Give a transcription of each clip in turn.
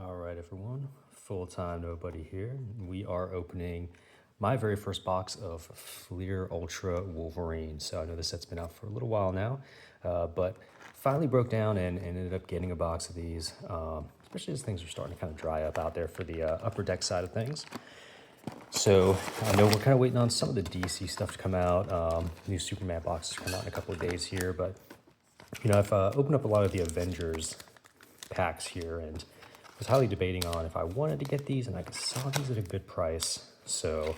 All right, everyone, full-time nobody here. We are opening my very first box of Fleer Ultra Wolverine. So I know this set's been out for a little while now, but finally broke down and ended up getting a box of these, especially as things are starting to kind of dry up out there for the upper deck side of things. So I know we're kind of waiting on some of the DC stuff to come out. New Superman boxes come out in a couple of days here, but you know, I've opened up a lot of the Avengers packs here and was highly debating on if I wanted to get these, and I saw these at a good price. So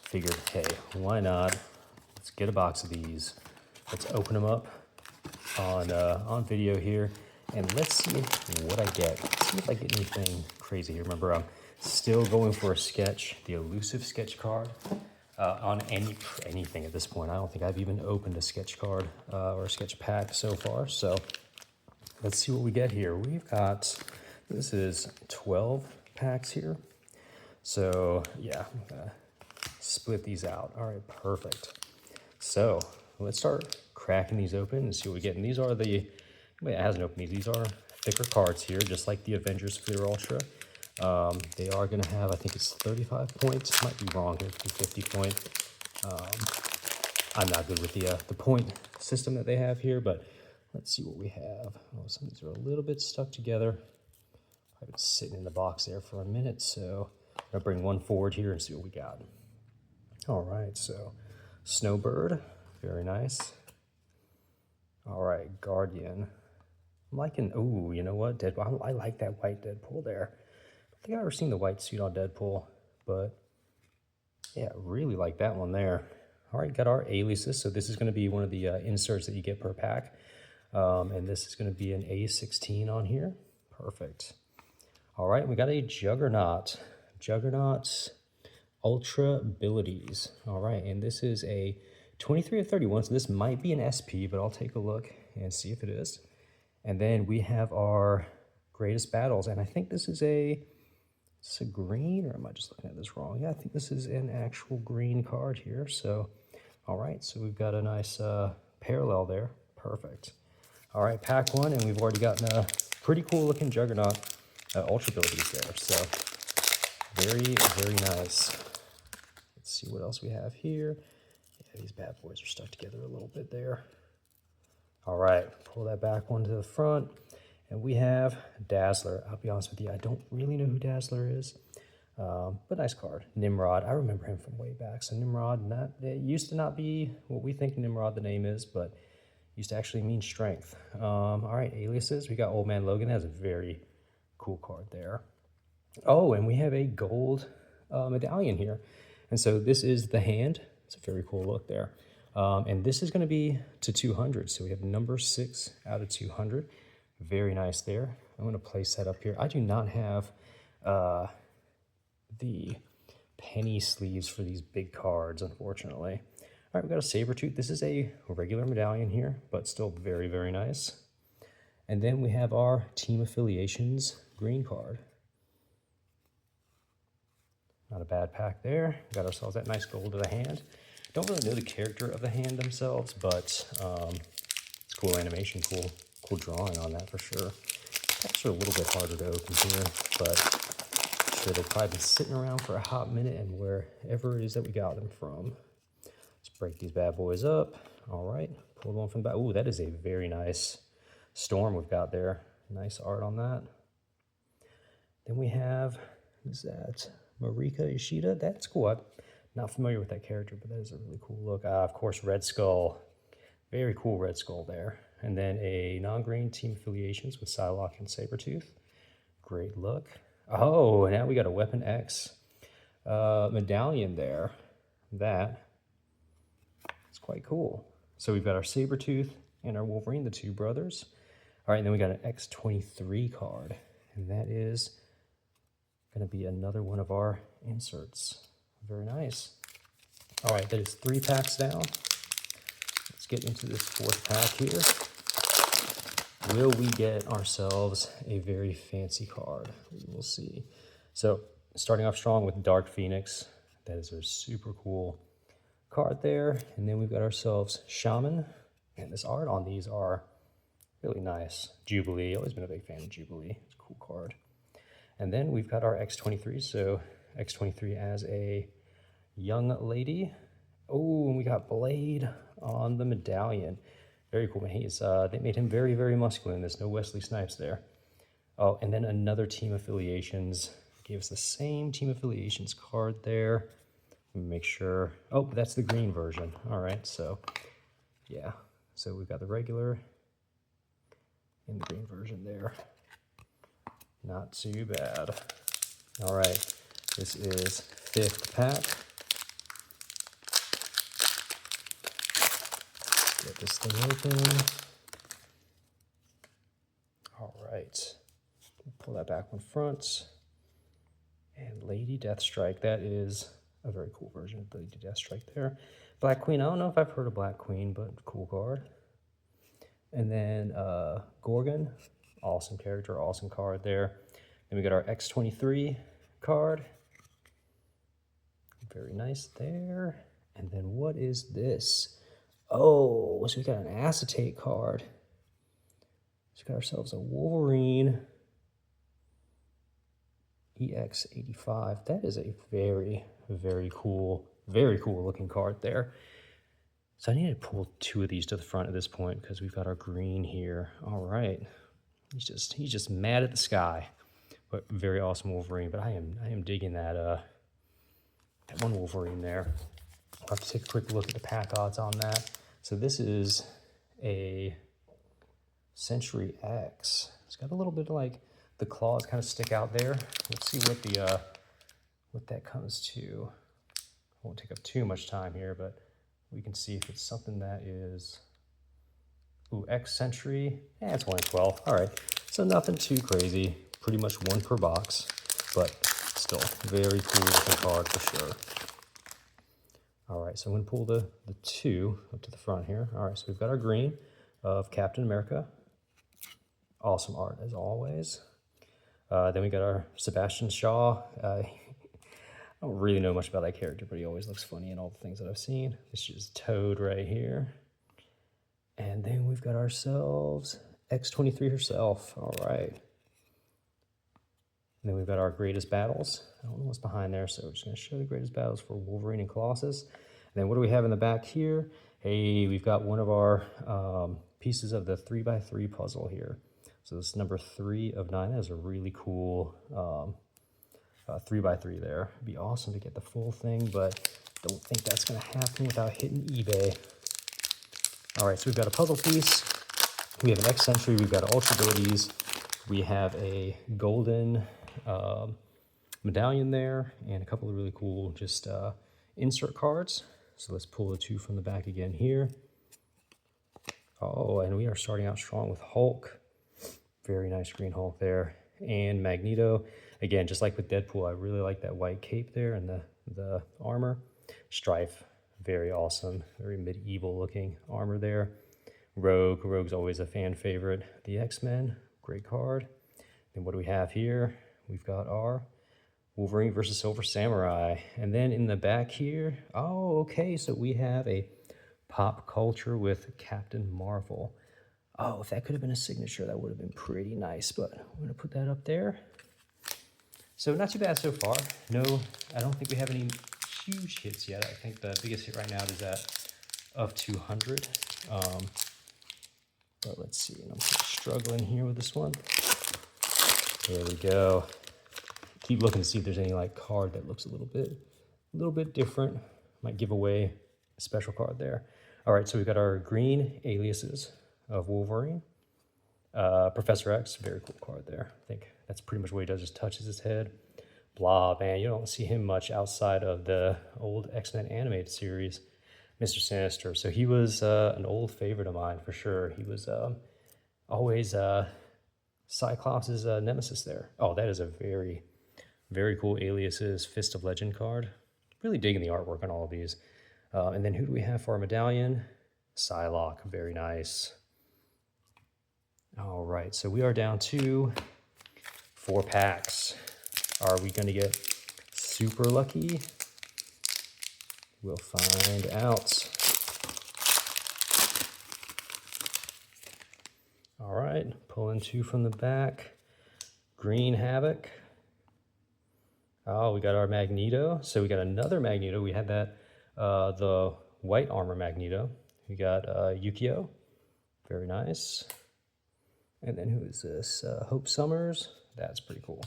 figured, hey, why not? Let's get a box of these. Let's open them up on video here, and let's see what I get. Let's see if I get anything crazy here. Remember, I'm still going for a sketch, the elusive sketch card. On anything at this point. I don't think I've even opened a sketch card or a sketch pack so far. So let's see what we get here. We've got, this is 12 packs here. So yeah, I'm gonna split these out. All right, perfect. So let's start cracking these open and see what we get. And these are the, wait, it hasn't opened these. These are thicker cards here, just like the Avengers Fleer Ultra. They are going to have, I think it's 35 points. Might be wrong here, 50 point. I'm not good with the point system that they have here, but let's see what we have. Oh, some of these are a little bit stuck together. I've been sitting in the box there for a minute, so I'm going to bring one forward here and see what we got. All right, so Snowbird, very nice. All right, Guardian. I'm liking, oh, you know what, Deadpool. I like that white Deadpool there. I think I've ever seen the white suit on Deadpool, but yeah, really like that one there. All right, got our aliases. So this is going to be one of the inserts that you get per pack. And this is going to be an A16 on here. Perfect. All right, we got a Juggernaut. Juggernaut's Ultra Abilities. All right, and this is a 23 of 31, so this might be an SP, but I'll take a look and see if it is. And then we have our Greatest Battles, and I think this is a green, or am I just looking at this wrong? Yeah, I think this is an actual green card here. So, all right, so we've got a nice parallel there. Perfect. All right, pack one, and we've already gotten a pretty cool looking Juggernaut Ultra abilities there. So, very, very nice. Let's see what else we have here. Yeah, these bad boys are stuck together a little bit there. All right, pull that back one to the front. And we have Dazzler. I'll be honest with you, I don't really know who Dazzler is, but nice card. Nimrod, I remember him from way back. So Nimrod, it used to not be what we think Nimrod the name is, but used to actually mean strength. All right, aliases. We got Old Man Logan. That has a very cool card there. Oh, and we have a gold medallion here. And so this is the hand. It's a very cool look there. And this is going to be to 200. So we have number 6 out of 200. Very nice there. I'm going to place that up here. I do not have the penny sleeves for these big cards, unfortunately. All right, we've got a Sabretooth. This is a regular medallion here, but still very, very nice. And then we have our Team Affiliations green card. Not a bad pack there. Got ourselves that nice gold to the hand. Don't really know the character of the hand themselves, but it's cool animation, cool drawing on that for sure. Packs are a little bit harder to open here, but sure they've probably been sitting around for a hot minute, and wherever it is that we got them from. Let's break these bad boys up. All right, pull one from the back. Ooh, that is a very nice Storm we've got there. Nice art on that. Then we have, who's that? Marika Ishida. That's cool. I'm not familiar with that character, but that is a really cool look. Of course, Red Skull. Very cool Red Skull there. And then a non-green Team Affiliations with Psylocke and Sabretooth. Great look. Oh, now we got a Weapon X medallion there. That is quite cool. So we've got our Sabretooth and our Wolverine, the two brothers. All right, and then we got an X23 card. And that is going to be another one of our inserts. Very nice. All right, that is 3 packs down. Let's get into this 4th pack here. Will we get ourselves a very fancy card? We will see. So starting off strong with Dark Phoenix. That is a super cool card there. And then we've got ourselves Shaman. And this art on these are really nice. Jubilee. Always been a big fan of Jubilee. It's a cool card. And then we've got our X23. So X23 as a young lady. Oh, and we got Blade on the medallion. Very cool, man. They made him very, very masculine. There's no Wesley Snipes there. Oh, and then another team affiliations. Gave us the same team affiliations card there. Let me make sure. Oh, that's the green version. All right, so yeah. So we've got the regular and the green version there. Not too bad. All right, this is 5th pack. Get this thing open. All right, pull that back one front. And Lady Deathstrike, that is a very cool version of Lady Deathstrike there. Black Queen, I don't know if I've heard of Black Queen, but cool card. And then Gorgon, awesome character, awesome card there. Then we got our X23 card. Very nice there. And then what is this? Oh, so we got an acetate card. So we got ourselves a Wolverine EX85. That is a very, very cool looking card there. So I need to pull 2 of these to the front at this point because we've got our green here. All right. He's just mad at the sky. But very awesome Wolverine. But I am digging that one Wolverine there. I'll have to take a quick look at the pack odds on that. So this is a Century X. It's got a little bit of like the claws kind of stick out there. Let's see what that comes to. I won't take up too much time here, but we can see if it's something that is, ooh, X Century. It's 1 in 12. All right, so nothing too crazy. Pretty much 1 per box, but still very cool looking card for sure. All right, so I'm gonna pull the 2 up to the front here. All right, so we've got our green of Captain America. Awesome art as always. Then we got our Sebastian Shaw. I don't really know much about that character, but he always looks funny in all the things that I've seen. This is Toad right here. And then we've got ourselves X23 herself. All right. And then we've got our greatest battles. I don't know what's behind there, so we're just going to show the greatest battles for Wolverine and Colossus. And then what do we have in the back here? Hey, we've got one of our pieces of the 3x3 puzzle here. So this is number 3 of 9. That is a really cool 3x3 there. It'd be awesome to get the full thing, but don't think that's going to happen without hitting eBay. All right, so we've got a puzzle piece. We have an X Century. We've got Ultra abilities. We have a golden medallion there and a couple of really cool just insert cards. So let's pull the 2 from the back again here. Oh, and we are starting out strong with Hulk. Very nice green Hulk there. And Magneto. Again, just like with Deadpool, I really like that white cape there and the armor. Strife, very awesome. Very medieval looking armor there. Rogue's always a fan favorite. The X-Men, great card. Then what do we have here? We've got our Wolverine versus Silver Samurai. And then in the back here, oh, okay, so we have a pop culture with Captain Marvel. Oh, if that could have been a signature, that would have been pretty nice, but I'm gonna put that up there. So not too bad so far. No, I don't think we have any huge hits yet. I think the biggest hit right now is that of 200. But let's see, and I'm struggling here with this one. There we go. Keep looking to see if there's any like card that looks a little bit different. Might give away a special card there. All right, so we've got our green aliases of Wolverine. Professor X, very cool card there. I think that's pretty much what he does, just touches his head. Blob, man, you don't see him much outside of the old X-Men animated series. Mr. Sinister, so he was an old favorite of mine for sure. He was always Cyclops' nemesis there. Oh, that is a very, very cool aliases Fist of Legend card. Really digging the artwork on all of these. And then who do we have for our medallion? Psylocke, very nice. All right, so we are down to 4 packs. Are we going to get super lucky? We'll find out. All right, pulling 2 from the back. Green Havoc, Oh, we got our Magneto. So we got another Magneto. We had that, the white armor Magneto. We got Yukio. Very nice. And then who is this? Hope Summers. That's pretty cool.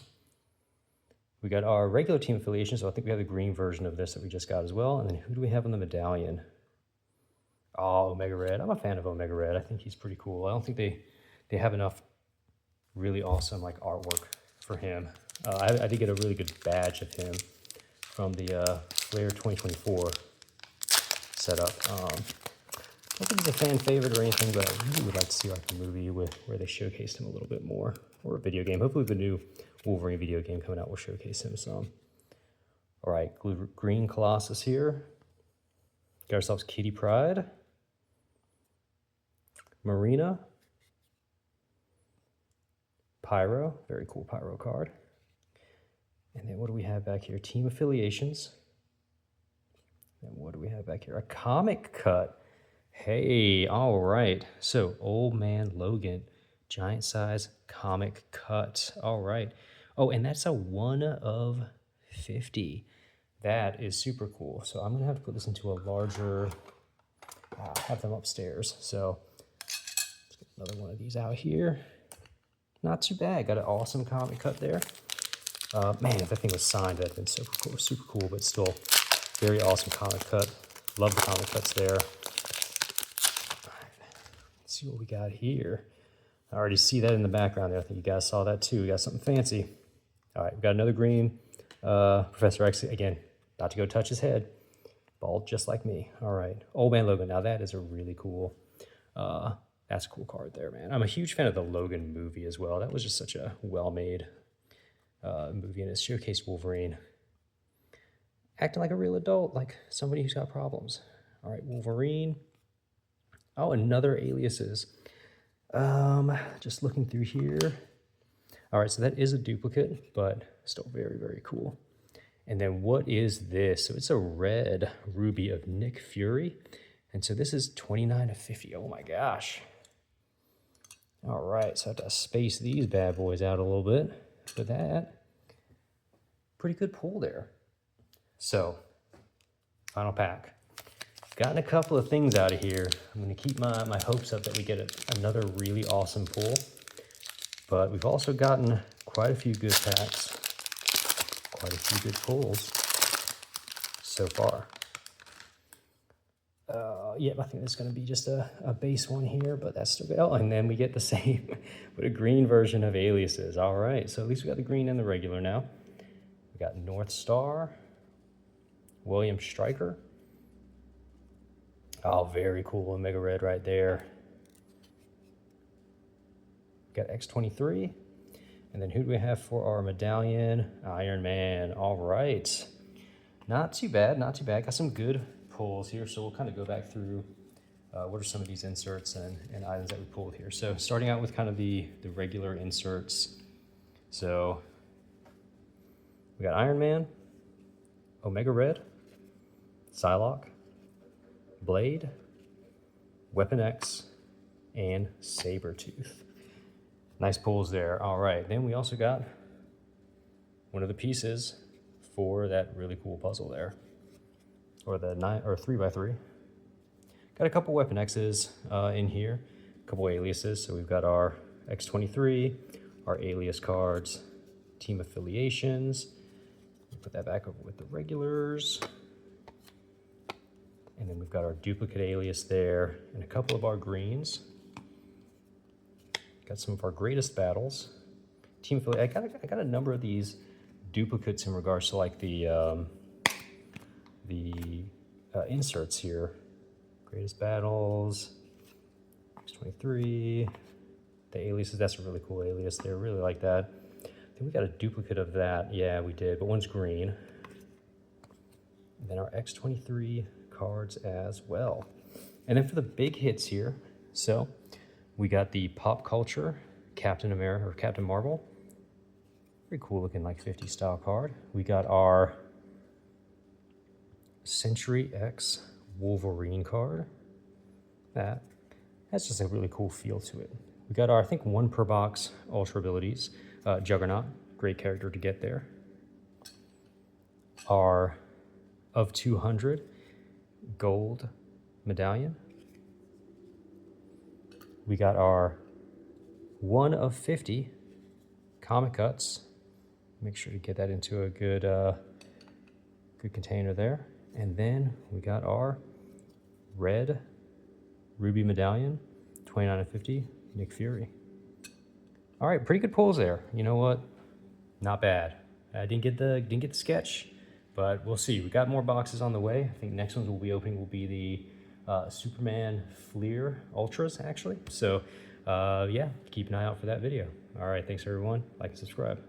We got our regular team affiliation, so I think we have the green version of this that we just got as well. And then who do we have on the medallion? Oh, Omega Red. I'm a fan of Omega Red. I think he's pretty cool. I don't think they have enough really awesome like artwork for him. I did get a really good badge of him from the Flair 2024 setup. I don't think he's a fan favorite or anything, but I really would like to see like a movie where they showcased him a little bit more, or a video game. Hopefully the new Wolverine video game coming out will showcase him some. All right, Green Colossus here. Got ourselves Kitty Pryde. Marina. Pyro, very cool Pyro card. And then what do we have back here? Team affiliations. And what do we have back here? A comic cut. Hey, all right. So, Old Man Logan, giant size comic cut. All right. Oh, and that's a 1 of 50. That is super cool. So I'm gonna have to put this into a larger, have them upstairs. So let's get another one of these out here. Not too bad. Got an awesome comic cut there. Man, if that thing was signed, that'd been super cool, but still very awesome comic cut. Love the comic cuts there. All right, let's see what we got here. I already see that in the background there. I think you guys saw that too. We got something fancy. All right, we got another green. Professor X, again, about to go touch his head. Bald just like me. All right, Old Man Logan. Now that is a really cool, that's a cool card there, man. I'm a huge fan of the Logan movie as well. That was just such a well-made movie, and it showcased Wolverine acting like a real adult, like somebody who's got problems. All right, Wolverine. Oh, another aliases. Just looking through here. All right, so that is a duplicate, but still very cool. And then what is this? So it's a red ruby of Nick Fury. And so this is 29 of 50. Oh my gosh. All right, so I have to space these bad boys out a little bit for that. Pretty good pull there. So, final pack. Gotten a couple of things out of here. I'm gonna keep my hopes up that we get another really awesome pull. But we've also gotten quite a few good packs, quite a few good pulls so far. Yep, I think it's going to be just a base one here, but that's still good. Oh, and then we get the same, but a green version of aliases. All right, so at least we got the green and the regular now. We got North Star, William Stryker. Oh, very cool Omega Red right there. Got X-23. And then who do we have for our medallion? Iron Man. All right. Not too bad, not too bad. Got some good pulls here, so we'll kind of go back through what are some of these inserts and items that we pulled here. So starting out with kind of the regular inserts. So we got Iron Man, Omega Red, Psylocke, Blade, Weapon X, and Sabretooth. Nice pulls there. All right, then we also got one of the pieces for that really cool puzzle there, or the 3x3. Got a couple Weapon X's in here, a couple aliases. So we've got our X-23, our alias cards, team affiliations. Put that back over with the regulars. And then we've got our duplicate alias there, and a couple of our greens. Got some of our greatest battles. Team affiliate. I got a number of these duplicates in regards to like the inserts here. Greatest battles, X-23, the aliases. That's a really cool alias there. Really like that. I think we got a duplicate of that. Yeah, we did, but one's green. And then our X-23 cards as well. And then for the big hits here, so we got the pop culture Captain America or Captain Marvel. Very cool looking like 50s style card. We got our Century X Wolverine card. That's just a really cool feel to it. We got our, I think, 1 per box Ultra abilities. Juggernaut, great character to get there. our of 200 gold medallion. We got our 1 of 50 comic cuts. Make sure to get that into a good good container there. And then we got our red ruby medallion, 29 of 50 Nick Fury. All right, pretty good pulls there. You know what? Not bad. I didn't get the sketch, but we'll see. We got more boxes on the way. I think next ones we'll be opening will be the Superman Fleer Ultras, actually. So yeah, keep an eye out for that video. All right, thanks everyone. Like and subscribe.